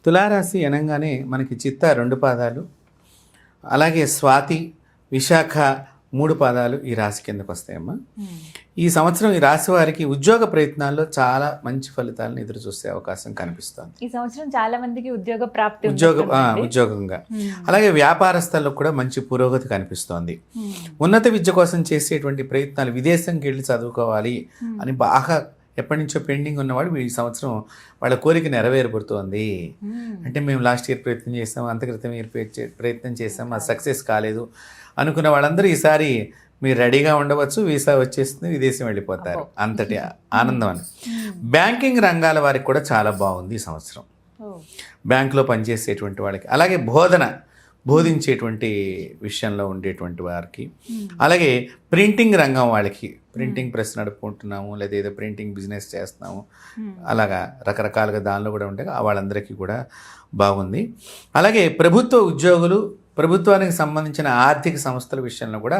తులారాశి అనగానే మనకి చిత్త 2 పాదాలు, అలాగే స్వాతి, విశాఖ 3 పాదాలు ఈ రాశి కిందకు వస్తాయమ్మా. ఈ సంవత్సరం ఈ రాశి వారికి ఉద్యోగ ప్రయత్నాల్లో చాలా మంచి ఫలితాలను ఎదురు చూసే అవకాశం కనిపిస్తుంది. ఈ సంవత్సరం చాలా మందికి ఉద్యోగ ప్రాప్తి ఉద్యోగంగా అలాగే వ్యాపారస్తుల్లో కూడా మంచి పురోగతి కనిపిస్తోంది. ఉన్నత విద్య కోసం చేసేటువంటి ప్రయత్నాలు, విదేశంకి వెళ్ళి చదువుకోవాలి అని బాగా ఎప్పటి నుంచో పెండింగ్ ఉన్నవాడు ఈ సంవత్సరం వాళ్ళ కోరిక నెరవేరబడుతోంది. అంటే మేము లాస్ట్ ఇయర్ ప్రయత్నం చేసాం, అంతక్రితం ఇయర్ ప్రయత్నం చేసాం, అది సక్సెస్ కాలేదు అనుకున్న వాళ్ళందరూ ఈసారి మీరు రెడీగా ఉండవచ్చు, వీసా వచ్చేస్తుంది, విదేశం వెళ్ళిపోతారు. అంతటి ఆనందం అని. బ్యాంకింగ్ రంగాల వారికి కూడా చాలా బాగుంది ఈ సంవత్సరం. బ్యాంకులో పనిచేసేటువంటి వాళ్ళకి, అలాగే బోధించేటువంటి విషయంలో ఉండేటువంటి వారికి, అలాగే ప్రింటింగ్ రంగం వాళ్ళకి, ప్రింటింగ్ ప్రెస్ నడుపుకుంటున్నాము లేదా ఏదో ప్రింటింగ్ బిజినెస్ చేస్తున్నాము, అలాగా రకరకాలుగా దానిలో కూడా ఉంటాయి, వాళ్ళందరికీ కూడా బాగుంది. అలాగే ప్రభుత్వ ఉద్యోగులు, ప్రభుత్వానికి సంబంధించిన ఆర్థిక సంస్థల విషయంలో కూడా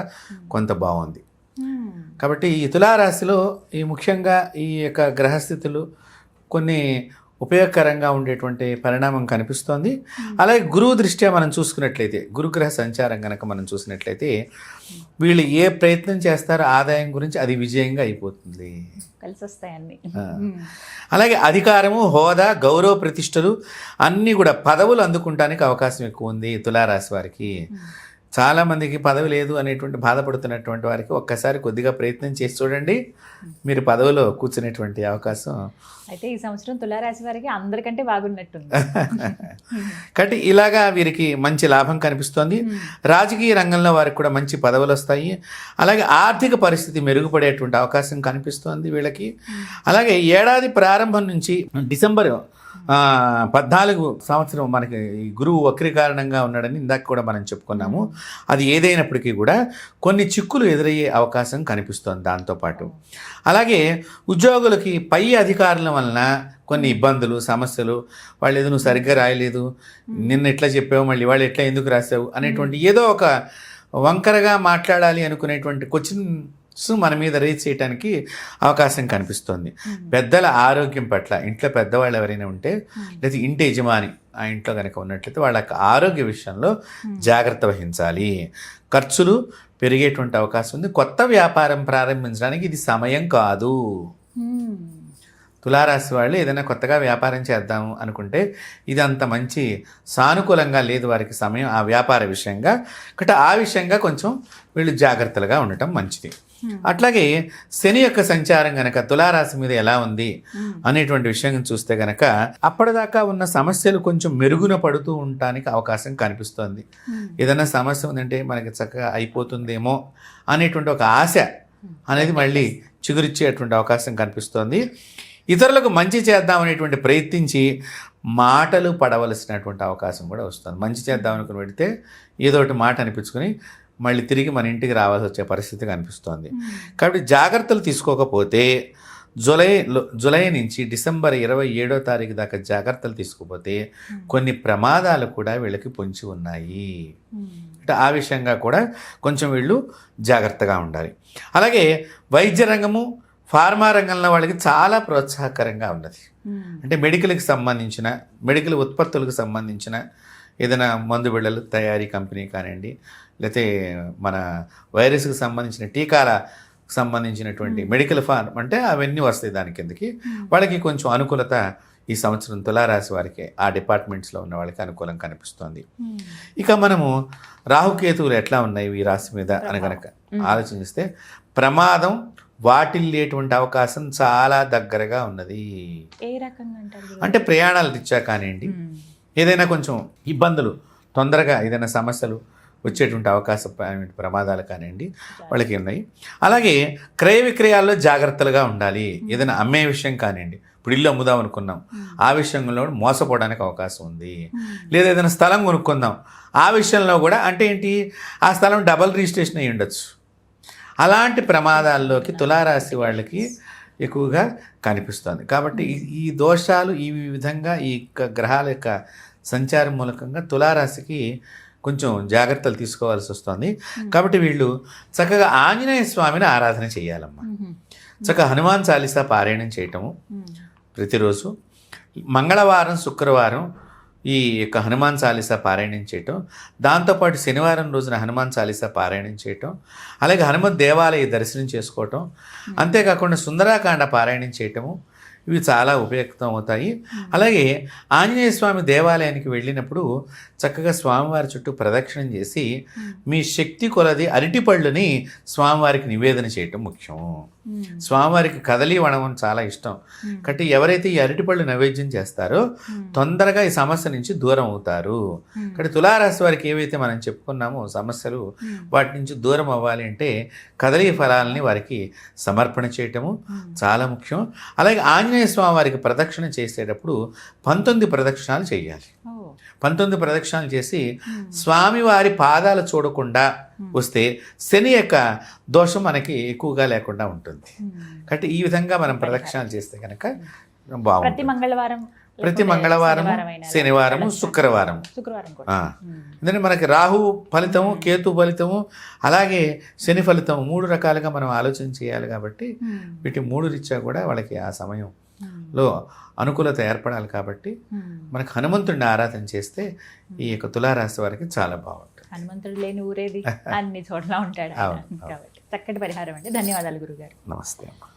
కొంత బాగుంది. కాబట్టి ఈ తులారాశిలో ఈ ముఖ్యంగా ఈ యొక్క గ్రహస్థితులు కొన్ని ఉపయోగకరంగా ఉండేటువంటి పరిణామం కనిపిస్తోంది. అలాగే గురువు దృష్ట్యా మనం చూసుకున్నట్లయితే, గురుగ్రహ సంచారం కనుక మనం చూసినట్లయితే వీళ్ళు ఏ ప్రయత్నం చేస్తారో ఆదాయం గురించి అది విజయంగా అయిపోతుంది, కలిసి వస్తాయన్నీ. అలాగే అధికారము, హోదా, గౌరవ ప్రతిష్టలు అన్నీ కూడా పదవులు అందుకుంటానికి అవకాశం ఎక్కువ ఉంది తులారాశి వారికి. చాలామందికి పదవి లేదు అనేటువంటి బాధపడుతున్నటువంటి వారికి ఒక్కసారి కొద్దిగా ప్రయత్నం చేసి చూడండి, మీరు పదవిలో కూర్చునేటువంటి అవకాశం. అయితే ఈ సంవత్సరం తులారాశి వారికి అందరికంటే బాగున్నట్టుంది. కాబట్టి ఇలాగా వీరికి మంచి లాభం కనిపిస్తోంది. రాజకీయ రంగంలో వారికి కూడా మంచి పదవులు వస్తాయి. అలాగే ఆర్థిక పరిస్థితి మెరుగుపడేటువంటి అవకాశం కనిపిస్తోంది వీళ్ళకి. అలాగే ఏడాది ప్రారంభం నుంచి డిసెంబర్ 14 సంవత్సరం మనకి ఈ గురువు వక్రీకారణంగా ఉన్నాడని ఇందాక కూడా మనం చెప్పుకున్నాము. అది ఏదైనప్పటికీ కూడా కొన్ని చిక్కులు ఎదురయ్యే అవకాశం కనిపిస్తోంది దాంతోపాటు. అలాగే ఉద్యోగులకి పై అధికారుల వలన కొన్ని ఇబ్బందులు, సమస్యలు, వాళ్ళు ఏదో నువ్వు సరిగ్గా రాయలేదు, నిన్న ఎట్లా చెప్పావు, మళ్ళీ వాళ్ళు ఎట్లా ఎందుకు రాసావు అనేటువంటి ఏదో ఒక వంకరగా మాట్లాడాలి అనుకునేటువంటి మన మీద రేజ్ చేయడానికి అవకాశం కనిపిస్తుంది. పెద్దల ఆరోగ్యం పట్ల, ఇంట్లో పెద్దవాళ్ళు ఎవరైనా ఉంటే లేదా ఇంటి యజమాని ఆ ఇంట్లో కనుక ఉన్నట్లయితే వాళ్ళ ఆరోగ్య విషయంలో జాగ్రత్త వహించాలి. ఖర్చులు పెరిగేటువంటి అవకాశం ఉంది. కొత్త వ్యాపారం ప్రారంభించడానికి ఇది సమయం కాదు. తులారాశి వాళ్ళు ఏదైనా కొత్తగా వ్యాపారం చేద్దాము అనుకుంటే ఇది అంత మంచి సానుకూలంగా లేదు వారికి సమయం ఆ వ్యాపార విషయంగా. కాబట్టి ఆ విషయంగా కొంచెం వీళ్ళు జాగ్రత్తలుగా ఉండటం మంచిది. అట్లాగే శని యొక్క సంచారం గనక తులారాశి మీద ఎలా ఉంది అనేటువంటి విషయం చూస్తే గనక అప్పటిదాకా ఉన్న సమస్యలు కొంచెం మెరుగున పడుతూ ఉండటానికి అవకాశం కనిపిస్తోంది. ఏదైనా సమస్య ఉందంటే మనకి చక్కగా అయిపోతుందేమో అనేటువంటి ఒక ఆశ అనేది మళ్ళీ చిగురిచ్చేటువంటి అవకాశం కనిపిస్తోంది. ఇతరులకు మంచి చేద్దామనేటువంటి ప్రయత్నించి మాటలు పడవలసినటువంటి అవకాశం కూడా వస్తుంది. మంచి చేద్దాం అనుకుని పెడితే ఏదో ఒకటి మాట అనిపించుకొని మళ్ళీ తిరిగి మన ఇంటికి రావాల్సి వచ్చే పరిస్థితి కనిపిస్తోంది. కాబట్టి జాగ్రత్తలు తీసుకోకపోతే జూలై నుంచి డిసెంబర్ 27వ తారీఖు దాకా జాగ్రత్తలు తీసుకోకపోతే కొన్ని ప్రమాదాలు కూడా వీళ్ళకి పొంచి ఉన్నాయి. అంటే ఆ విషయంగా కూడా కొంచెం వీళ్ళు జాగ్రత్తగా ఉండాలి. అలాగే వైద్య రంగము, ఫార్మా రంగంలో వాళ్ళకి చాలా ప్రోత్సాహకరంగా ఉన్నది. అంటే మెడికల్ ఉత్పత్తులకు సంబంధించిన ఏదైనా మందు బిళ్ళలు తయారీ కంపెనీ కానివ్వండి, లేకపోతే మన వైరస్కి సంబంధించిన టీకాలకు సంబంధించినటువంటి మెడికల్ ఫార్మ్ అంటే అవన్నీ వస్తాయి దాని కిందకి. వాళ్ళకి కొంచెం అనుకూలత ఈ సంవత్సరం తులారాశి వారికి ఆ డిపార్ట్మెంట్స్లో ఉన్న వాళ్ళకి అనుకూలం కనిపిస్తుంది. ఇక మనము రాహుకేతువులు ఎట్లా ఉన్నాయి ఈ రాశి మీద అని కనుక ఆలోచిస్తే ప్రమాదం వాటిల్లేటువంటి అవకాశం చాలా దగ్గరగా ఉన్నది. ఏ రకంగా అంటారు? అంటే ప్రయాణాలు రీత్యా కానివ్వండి, ఏదైనా కొంచెం ఇబ్బందులు, తొందరగా ఏదైనా సమస్యలు వచ్చేటువంటి అవకాశం, ప్రమాదాలు కానివ్వండి వాళ్ళకి ఉన్నాయి. అలాగే క్రయ విక్రయాల్లో జాగ్రత్తలుగా ఉండాలి. ఏదైనా అమ్మే విషయం కానివ్వండి, ఇప్పుడు ఇల్లు అమ్ముదాం అనుకున్నాం, ఆ విషయంలో మోసపోవడానికి అవకాశం ఉంది. లేదా ఏదైనా స్థలం కొనుక్కుందాం, ఆ విషయంలో కూడా అంటే ఏంటి, ఆ స్థలం డబల్ రిజిస్ట్రేషన్ అయ్యి ఉండొచ్చు. అలాంటి ప్రమాదాల్లోకి తులారాశి వాళ్ళకి ఎక్కువగా కనిపిస్తుంది. కాబట్టి ఈ దోషాలు ఈ విధంగా ఈ గ్రహాల యొక్క సంచారం మూలకంగా తులారాశికి కొంచెం జాగ్రత్తలు తీసుకోవాల్సి వస్తుంది. కాబట్టి వీళ్ళు చక్కగా ఆంజనేయ స్వామిని ఆరాధన చేయాలమ్మా. చక్కగా హనుమాన్ చాలీసా పారాయణం చేయటము ప్రతిరోజు, మంగళవారం, శుక్రవారం ఈ యొక్క హనుమాన్ చాలీసా పారాయణం చేయటం, దాంతోపాటు శనివారం రోజున హనుమాన్ చాలీసా పారాయణం చేయటం, అలాగే హనుమత్ దేవాలయ దర్శనం చేసుకోవటం, అంతేకాకుండా సుందరాకాండ పారాయణం చేయటము, ఇవి చాలా ఉపయుక్తం అవుతాయి. అలాగే ఆంజనేయ స్వామి దేవాలయానికి వెళ్ళినప్పుడు చక్కగా స్వామివారి చుట్టూ ప్రదక్షిణం చేసి మీ శక్తి కొలది అరటిపళ్ళుని స్వామివారికి నివేదన చేయటం ముఖ్యం. స్వామివారికి కదలి వడవం చాలా ఇష్టం కాబట్టి ఎవరైతే ఈ అరటిపళ్ళు నైవేద్యం చేస్తారో తొందరగా ఈ సమస్య నుంచి దూరం అవుతారు. కాబట్టి తులారాశి వారికి ఏవైతే మనం చెప్పుకున్నామో సమస్యలు, వాటి నుంచి దూరం అవ్వాలి అంటే కదలి ఫలాలని వారికి సమర్పణ చేయటము చాలా ముఖ్యం. అలాగే ఆంజనేయ స్వామి వారికి ప్రదక్షిణ చేసేటప్పుడు 19 ప్రదక్షిణాలు చేయాలి. 19 ప్రదక్షిణాలు చేసి స్వామివారి పాదాలు చూడకుండా వస్తే శని యొక్క దోషం మనకి ఎక్కువగా లేకుండా ఉంటుంది. కాబట్టి ఈ విధంగా మనం ప్రదక్షిణాలు చేస్తే కనుక బాగుంటుంది. ప్రతి మంగళవారం, శనివారము, శుక్రవారం. ఎందుకంటే మనకి రాహు ఫలితము, కేతు ఫలితము, అలాగే శని ఫలితం 3 రకాలుగా మనం ఆలోచన చేయాలి. కాబట్టి వీటి 3 రీత్యా కూడా వాళ్ళకి ఆ సమయంలో అనుకూలత ఏర్పడాలి. కాబట్టి మనకు హనుమంతుడిని ఆరాధన చేస్తే ఈ యొక్క తులారాశి వారికి చాలా బాగుంటుంది. హనుమంతుడు లేని ఊరేది, అన్ని చోట్ల ఉంటాడు కాబట్టి చక్కటి పరిహారం అండి. ధన్యవాదాలు గురుగారు. నమస్తే అమ్మా.